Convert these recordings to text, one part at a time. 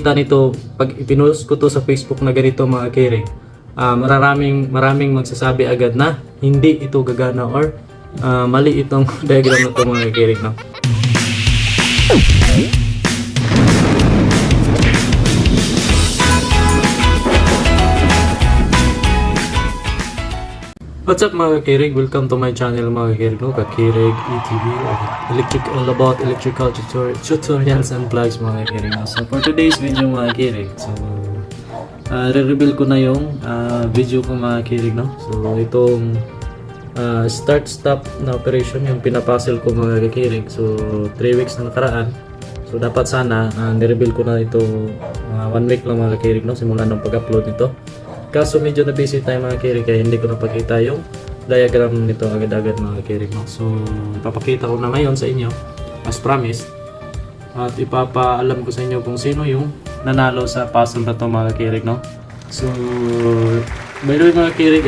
makakita nito, pag ipinost ko to sa Facebook na ganito mga kirig, maraming magsasabi agad na hindi ito gagana or mali itong diagram na to mga kirig, no? What's up mga kakirig? Welcome to my channel mga kakirig, no? Kakirig ETV, all about electrical tutorials and vlogs mga kakirig, no? So for today's video mga kakirig, so re-reveal ko na yung video ko mga kakirig, no? So itong start-stop na operation yung pinapuzzle ko mga kakirig. So 3 weeks na nakaraan. So dapat sana ni-reveal ko na ito 1 week lang mga kakirig, no? Simula ng pag-upload nito. Kaso medyo na busy tayo mga kirig kaya hindi ko napakita yung diagram nito agad-agad mga kirig, no? So ipapakita ko na ngayon sa inyo as promised at ipapaalam ko sa inyo kung sino yung nanalo sa puzzle na to mga kirig, no? So by the way mga kirig,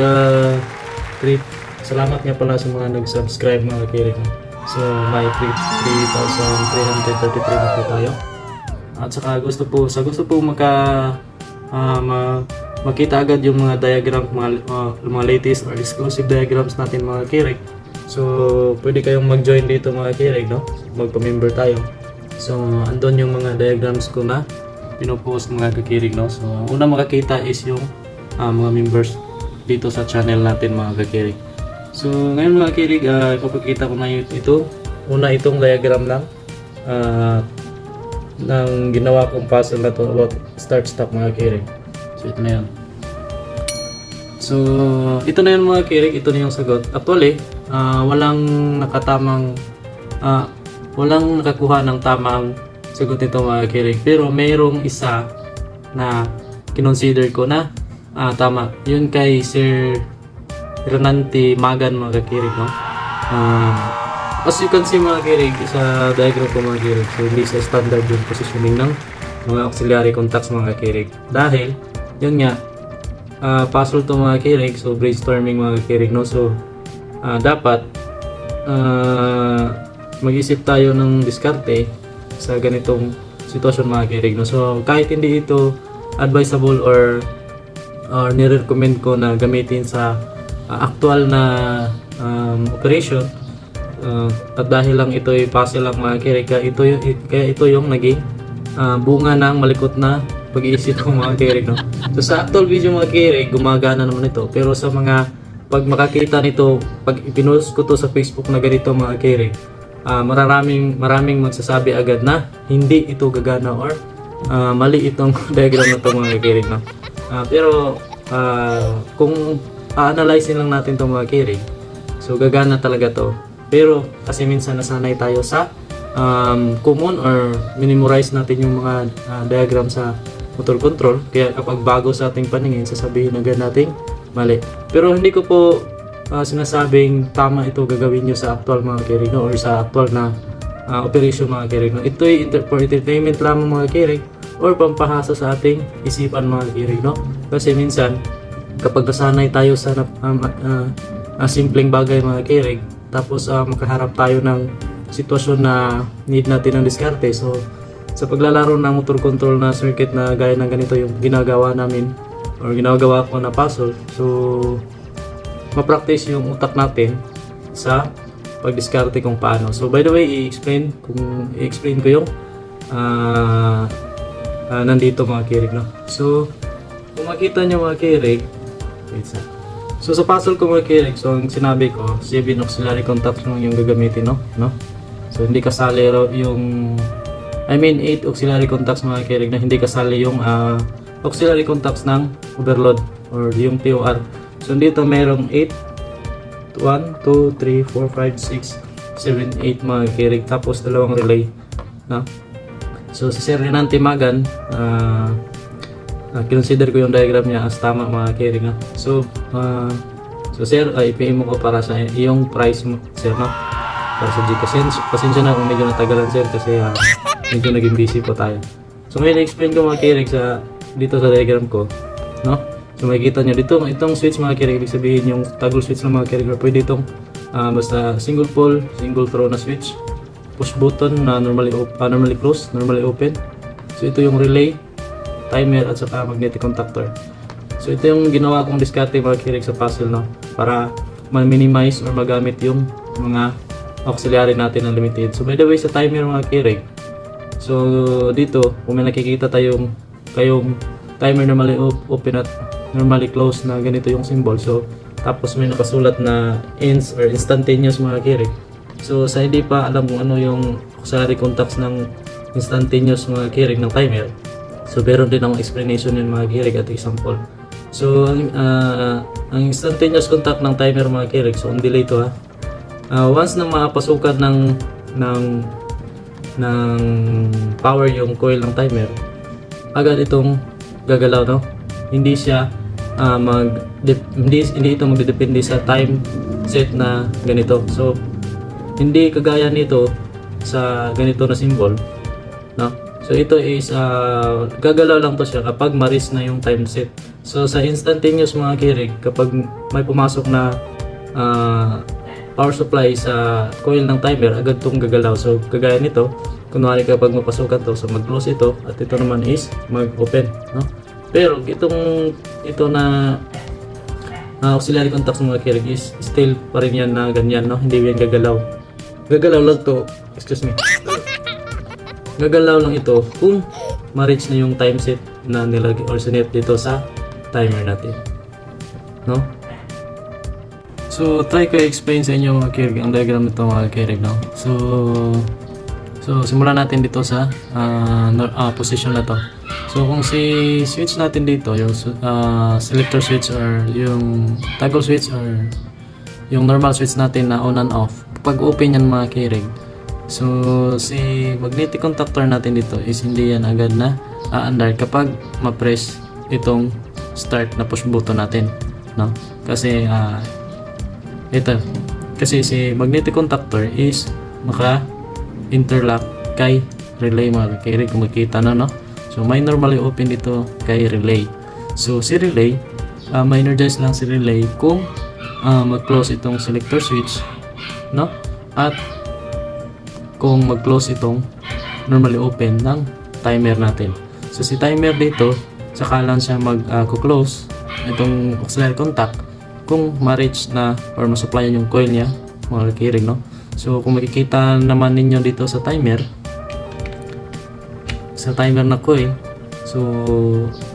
salamat nga pala sa mga nag-subscribe mga kirig, no? So may 3,333 na po tayo at saka gusto po makita agad yung mga diagram, mga latest or exclusive diagrams natin mga kirig. So pwede kayong mag-join dito mga kirig, no? Magpa-member tayo. So andun yung mga diagrams ko na pinopost mga kakirig, no? So una makakita is yung mga members dito sa channel natin mga kakirig. So ngayon mga kirig, ipapakita ko na ito. Una itong diagram lang ng ginawa kong puzzle na to about start-stop mga kirig. So ito na yan. So ito na yan mga kirig, ito na yung sagot. Actually, walang nakakuha ng tamang sagot nito mga kirig. Pero mayroong isa na kinonsider ko na tama. Yun kay Sir Renante Magan mga kirig, no? As you can see mga kirig, sa diagram ko mga kirig, so hindi sa standard yung positioning ng mga auxiliary contacts mga kirig. Dahil yun nga, puzzle to mga kirig, so brainstorming mga kirig, no? So dapat mag-isip tayo ng diskarte sa ganitong sitwasyon mga kirig, no? So kahit hindi ito advisable or nire-recommend ko na gamitin sa actual na operation, at dahil lang ito ay puzzle lang mga kirig, kaya ito yung naging bunga ng malikot na pag-iisip ko mga kirig, no? So sa actual video mga kirig, gumagana naman ito. Pero sa mga pag makakita nito, pag ipinost ko to sa Facebook na ganito mga kirig, maraming magsasabi agad na hindi ito gagana or mali itong diagram na to mga kirig, no? Pero kung analyze lang natin to mga kirig, so gagana talaga to. Pero kasi minsan nasanay tayo sa common or minimorize natin yung mga diagram sa motor control, kaya kapag bago sa ating paningin sasabihin agad natin mali. Pero hindi ko po sinasabing tama ito gagawin nyo sa actual mga kirig, no? Or sa actual na operation mga kirig, no? Ito ay for entertainment lamang mga kirig or pampahasa sa ating isipan mga kirig, no? Kasi minsan kapag nasanay tayo sa simpleng bagay mga kirig, tapos makaharap tayo ng sitwasyon na need natin ng diskarte, so sa paglalaro ng motor control na circuit na gaya ng ganito yung ginagawa namin or ginagawa ko na puzzle, so ma-practice yung utak natin sa pagdiskarte kung paano. So by the way, i-explain ko yung nandito mga kirig, no? So kung makita nyo mga kirig, so sa puzzle ko mga kirig, so ang sinabi ko 7 auxiliary contacts lang yung gagamitin, no? So hindi kasali yung 8 auxiliary contacts mga kirig, na hindi kasali yung auxiliary contacts ng overload or yung TOR. So dito mayroong 1, 2, 3, 4, 5, 6, 7, 8 mga kirig, tapos dalawang relay, no? So si Sir Renante Magan, consider ko yung diagram niya as tama mga kirig, no? So sir, ipim mo ko para sa yung price mo sir, no? Para sa Gcash. Pasensya na kung medyo natagalan sir kasi medyo naging busy po tayo. So ngayon i-explain ko mga kirig dito sa diagram ko, no? So makikita nyo dito, itong switch mga kirig, ibig sabihin yung toggle switch ng mga kirig, pwede itong basta single pole, single throw na switch, push button na normally close, normally open. So ito yung relay, timer at saka magnetic contactor. So ito yung ginawa kong diskarte mga kirig sa puzzle, no, para ma-minimize or magamit yung mga auxiliary natin na limited. So by the way, sa timer mga kirig, so dito kung may nakikita kayong timer normally open at normally close na ganito yung symbol, so tapos may nakasulat na ins or instantaneous mga kirig. So sa hindi pa alam kung ano yung auxiliary contacts ng instantaneous mga kirig ng timer, so meron din akong explanation yun mga kirig at example. So ang instantaneous contact ng timer mga kirig, so on delay to ha. Once na mapasukan ng power yung coil ng timer, agad itong gagalaw, no? Hindi siya hindi ito magdedepende sa time set na ganito. So hindi kagaya nito sa ganito na symbol, no? So ito is gagalaw lang to siya kapag ma-reach na yung time set. So sa instantaneous mga kirig, kapag may pumasok na power supply sa coil ng timer, agad itong gagalaw. So kagaya nito, kunwari kapag mapasukan to, so mag-close ito at ito naman is mag-open, no? Pero ito na auxiliary contacts ng mga kirig is still pa rin yan na ganyan, no? Hindi yan gagalaw. Gagalaw lang to, excuse me. Gagalaw lang ito kung ma-reach na yung time set na nilagay or sinet dito sa timer natin, no? So try ko i-explain sa inyo mga kirig ang diagram nito mga kirig, no? So simulan natin dito sa position na to. So kung si switch natin dito, yung selector switch or yung toggle switch or yung normal switch natin na on and off, pag open yan mga kirig, so si magnetic contactor natin dito is hindi yan agad na aandar kapag ma-press itong start na push button natin, no? Kasi kasi si magnetic contactor is maka-interlock kay relay mga kirig, kung makita na, no? So may normally open dito kay relay. So si relay, ma-energize lang si relay kung mag-close itong selector switch, no? At kung mag-close itong normally open ng timer natin. So si timer dito, saka lang siya mag-close itong auxiliary contact kung ma-reach na or ma-supplyan yung coil niya mga kirig, no? So kung makikita naman ninyo dito sa timer na coil, so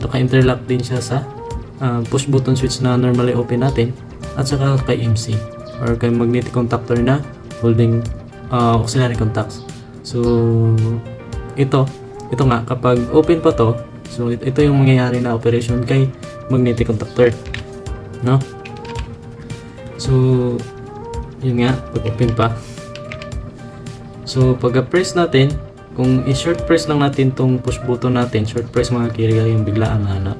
naka-interlock din siya sa push button switch na normally open natin at saka kay MC or kay magnetic contactor na holding auxiliary contacts. So ito nga, kapag open pa to, so ito yung mangyayari na operation kay magnetic contactor, no? So yun nga, pag open pa, so pag-press natin, kung i-short press lang natin tong push button natin, short press mga kirig, yung biglaan na,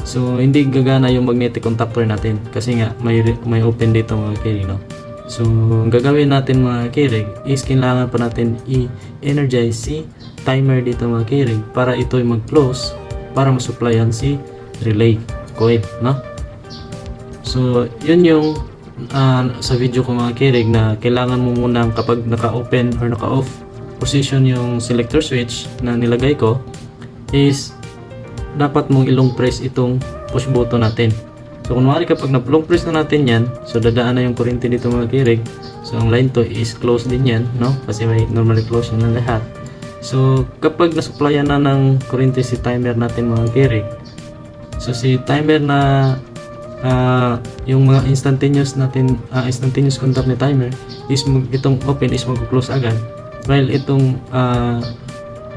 so hindi gagana yung magnetic contactor natin kasi nga may open dito mga kirig, no? So ang gagawin natin mga kirig is kailangan pa natin i-energize si timer dito mga kirig para ito ay mag-close para masupplyan si relay coil, no? So yun yung sa video ko mga kirig, na kailangan mo munang kapag naka-open or naka-off position yung selector switch na nilagay ko, is dapat mong ilong press itong push button natin. So kunwari kapag na-long press na natin yan, so dadaan na yung kuryente dito mga kirig. So ang line to is close din yan, no? Kasi may normally close yan na lahat. So kapag nasupplyan na ng kuryente si timer natin mga kirig, so si timer na yung mga instantaneous contact ni timer is itong open is mag-close agad, while itong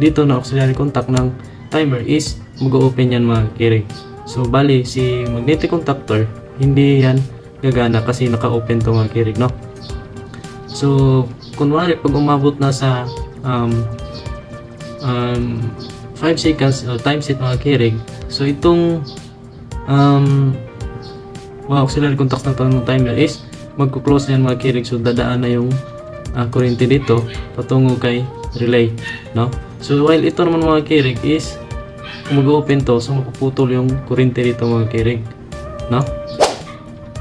dito na auxiliary contact ng timer is mag-open yan mga kirig. So bali si magnetic contactor hindi yan gagana kasi naka-open to mga kirig, no? So kunwari pag umabot na sa 5 seconds time set mga kirig, so itong mga auxiliary contacts ng timer is magko-close na yan mga kirig. So dadaan na yung kuryente dito patungo kay relay, no? So while ito naman mga kirig is kung mag-open to, so mapuputol yung kuryente dito mga kirig, no?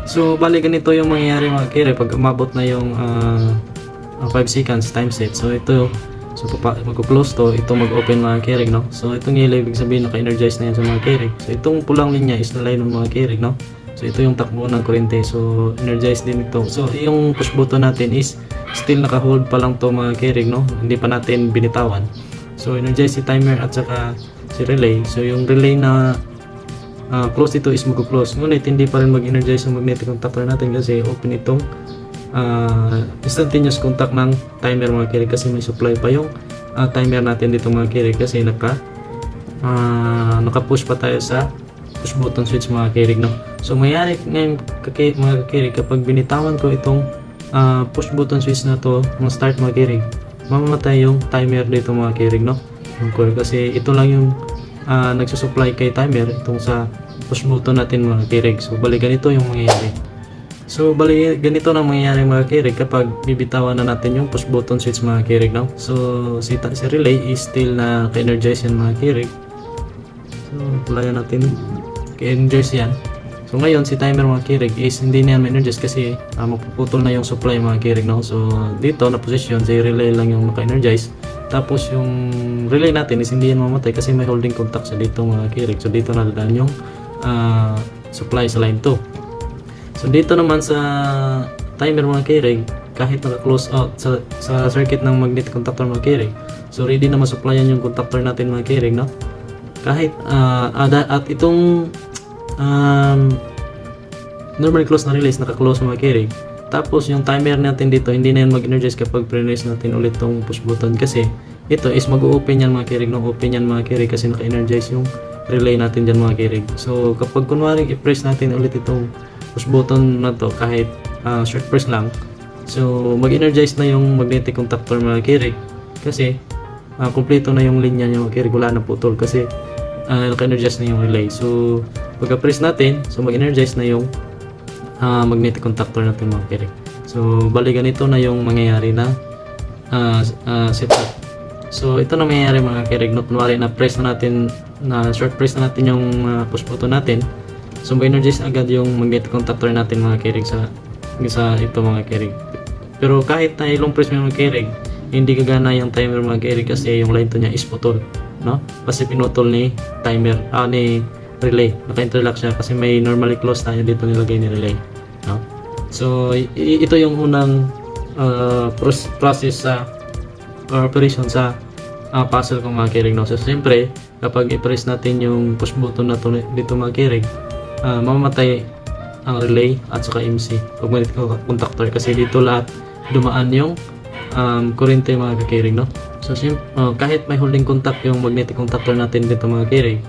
So bali ganito yung mangyayari mga kirig pag umabot na yung 5 seconds time set. So ito, So mag-close to, ito mag-open mga carry, no? So itong yellow, ibig sabihin naka-energize na yan sa mga carry. So itong pulang linya is na line ng mga carry, no? So ito yung takbo ng kuryente, so energize din ito. So yung push button natin is still naka-hold pa lang to mga carry, no? Hindi pa natin binitawan. So energize si timer at saka si relay. So yung relay na close dito is mag-close, ngunit hindi pa rin mag-energize yung magnetic contactor natin kasi open itong instantaneous contact ng timer mga carry, kasi may supply pa yung timer natin dito mga carry, kasi naka-push pa tayo sa push button switch mga carry, no? So mayari ngayon mga carry, kapag binitawan ko itong push button switch na to ng start mga carry, mamamatay yung timer dito mga carry, no? Kasi ito lang yung nagsusupply kay timer itong sa push button natin mga carry. So bali ganito yung mangyayari. So bali ganito na mangyayari mga carry kapag bibitawan na natin yung push button switch mga carry, no? So si relay is still na ka-energize yan mga carry. So pulayan natin, ka-energize yan. So ngayon si timer mga carry is hindi na yan ma-energize kasi mapuputol na yung supply mga carry, no? So dito na position si relay lang yung naka-energize. Tapos yung relay natin is hindi yan mamatay kasi may holding contact sa dito mga carry. So dito na dadaan yung supply sa line 2. So dito naman sa timer mga carry, kahit naka-close out sa circuit ng magnetic contactor mga carry, so ready na ma-supplyan yung contactor natin mga carry, no? Kahit at itong normally close na relay naka-close mga carry. Tapos yung timer natin dito hindi na yan mag-energize kapag pre-release natin ulit tong push button, kasi ito is mag-open yan mga carry, no? Open yan mga carry kasi naka-energize yung relay natin dyan mga carry. So kapag kunwari i-press natin ulit itong push button na to kahit short press lang, so mag-energize na yung magnetic contactor mga carry, kasi kompleto na yung linya niya mga carry, wala na putol kasi naka-energize na yung relay. So pagka-press natin, so mag-energize na yung magnetic contactor natin mga carry. So bali ganito na yung mangyayari na setup. So ito na mangyayari mga carry, no? Kunwari na press na natin, na short press na natin yung push button natin, so mag-energize agad yung magnetic contactor natin mga carry sa ito mga carry. Pero kahit na ilong press mo mga carry, hindi gagana yung timer mga carry kasi yung line to niya is putol, no? Kasi pinutol ni timer ni relay, naka-interlock siya kasi may normally close tayo dito nilagay ni relay, no? So ito yung unang process sa operation sa puzzle kong mga carry, no? So siyempre kapag i-press natin yung push button na to dito mga carry, mamamatay ang relay at saka MC magnetic contactor, kasi dito lahat dumaan yung kuryente mga carry, no? So kahit may holding contact yung magnetic contactor natin dito mga carry,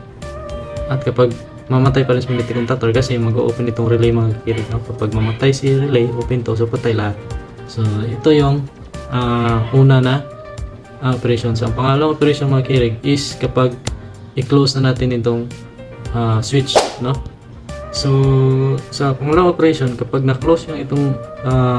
at kapag mamatay pa rin sa magnetic contactor kasi mag-open itong relay mga carry, no? Kapag mamatay si relay, open to, so patay lahat. So ito yung una na operation. So ang pangalawang operation mga carry is kapag i-close na natin itong switch, no? So sa pangalawang operation, kapag na-close yung itong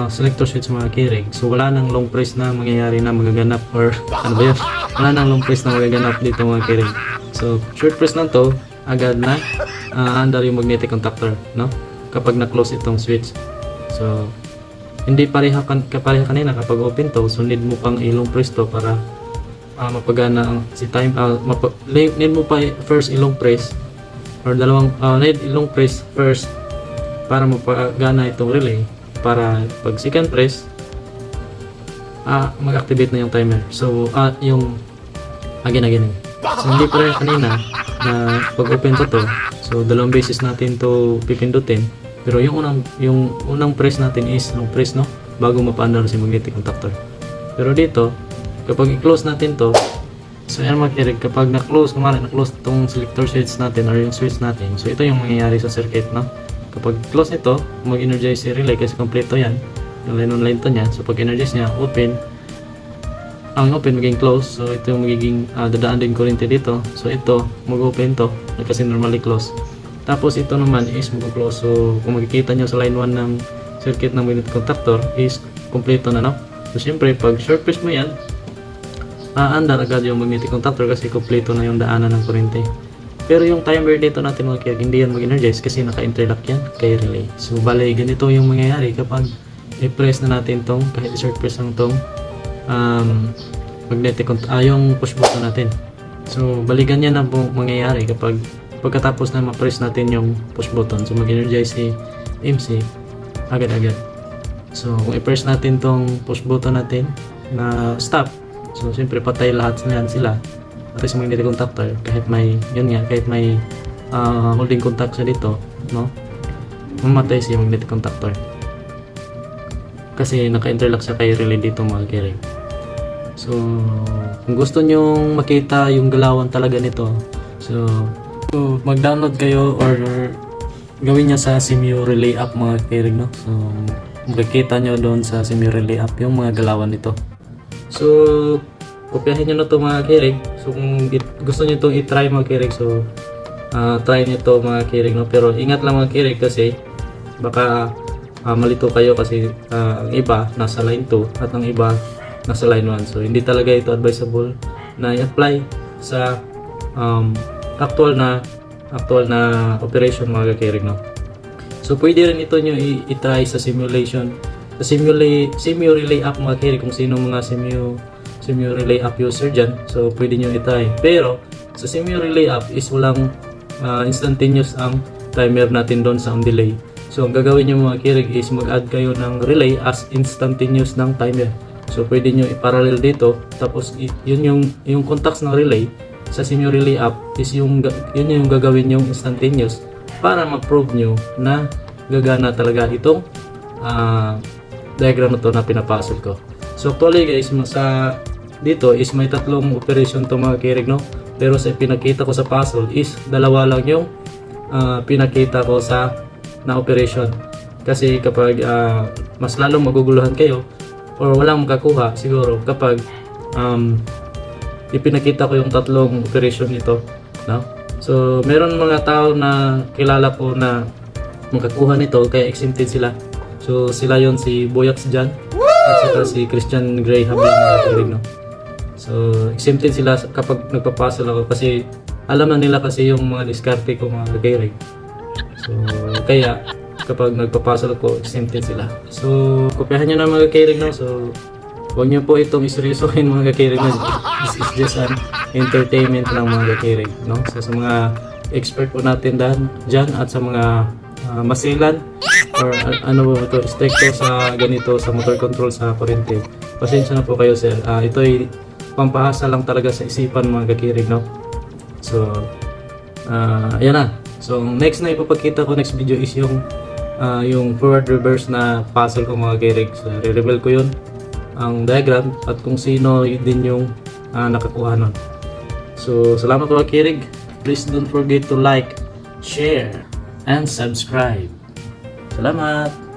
selector switch mga carry, so wala nang long press na mangyayari na magaganap, or ano ba yun? Wala nang long press na magaganap dito mga carry. So short press lang to, agad na under yung magnetic contactor, no? Kapag na-close itong switch. So hindi pareha kanina kapag open to, so need mo pang ilong press to para mapagana ang si time, need mo pa first ilong press or dalawang need ilong press first para mapagana itong relay, para pag second press mag-activate na yung timer. So yung again. So hindi pa rin kanina na pag open to, so dalawang beses natin to pipindutin, pero yung unang press natin is long press, no? Bago mapa-under si magnetic contactor. Pero dito kapag i-close natin to, so yan mga kapag na-close, na-close itong selector switch natin or yung switch natin, so ito yung mangyayari sa circuit, no? Kapag close nito, mag-energize si relay kasi kompleto yan, yung line to niya. So pag energize niya, ang open magiging close, so ito yung magiging dadaan din kuryente dito, so ito mag-open to kasi normally close. Tapos ito naman is mag-close. So kung makikita nyo sa line 1 ng circuit ng magnetic contactor is kompleto na, no? So siyempre pag short press mo yan, under agad yung magnetic contactor kasi kompleto na yung daanan ng kuryente. Pero yung timer dito natin mga kaya hindi yan mag-energize kasi naka-interlock yan kay relay. So bali ganito yung mangyayari kapag i-press na natin tong, kahit short press lang tong yung push button natin. So balikan yan ang mangyayari kapag pagkatapos na ma-press natin yung push button. So mag-energize si MC agad-agad. So kung i-press natin tong push button natin na stop, so siyempre patay lahat na yan sila. Pati sa magnetic contactor, kahit may holding contact siya dito, no? Mamatay si magnetic contactor. Kasi naka-interlock siya kay relay dito mga kirig. So kung gusto nyong makita yung galawan talaga nito, so mag-download kayo or gawin nyo sa CMU Relay app mga kirig, no? So makikita nyo doon sa CMU Relay app yung mga galawan nito. So kopyahin nyo na to mga kirig. So kung gusto nyo itong i-try mga kirig, so try nyo to mga kirig, no? Pero ingat lang mga kirig kasi baka malito kayo kasi ang iba nasa line 2 at ang iba nasa line 1. So hindi talaga ito advisable na i-apply sa actual na operation mga kirig, no? So pwede rin ito nyo i-try sa simulation, sa CMU Relay app mga kirig, kung sino mga CMU Relay app user dyan. So pwede nyo i-try. Pero sa CMU Relay app is walang instantaneous ang timer natin doon sa on delay. So ang gagawin nyo mga kirig is mag-add kayo ng relay as instantaneous ng timer. So pwede nyo i-parallel dito, tapos yun yung contacts ng relay sa CMU Relay app is yun yung gagawin yung instantaneous para ma-prove nyo na gagana talaga itong diagram na to na pinapasok ko. So actually guys, dito is may tatlong operation to mga kirig, no? Pero sa pinakita ko sa puzzle is dalawa lang yung pinakita ko sa na operation. Kasi kapag mas lalong maguguluhan kayo or walang makakuha siguro kapag ipinakita ko yung tatlong operation nito, no? So meron mga tao na kilala ko na makakuha nito kaya exempted sila. So sila yon si Boyax Jan at saka si Christian Graham yung mga kirig, no? So exempted sila kapag nagpapasal ako kasi alam na nila kasi yung mga diskarte ko mga kirig. So kaya kapag nagpapasal ko, exempted sila. So kopyahan nyo na mga kirig, no? So huwag nyo po itong iseryosohin mga kirig, no? This is just an entertainment lang mga kirig, no? So sa mga expert po natin dyan at sa mga masilan or ano ba ito, stricto sa ganito sa motor control sa kuryente, pasensya na po kayo sir. Ito ay pampahasa lang talaga sa isipan mga kirig, no? So ayan na. So next na ipapakita ko next video is yung forward reverse na puzzle ko mga kirig. So re-reveal ko yun ang diagram at kung sino din yung nakakuha nun. So salamat mga kirig. Please don't forget to like, share, and subscribe. Salamat!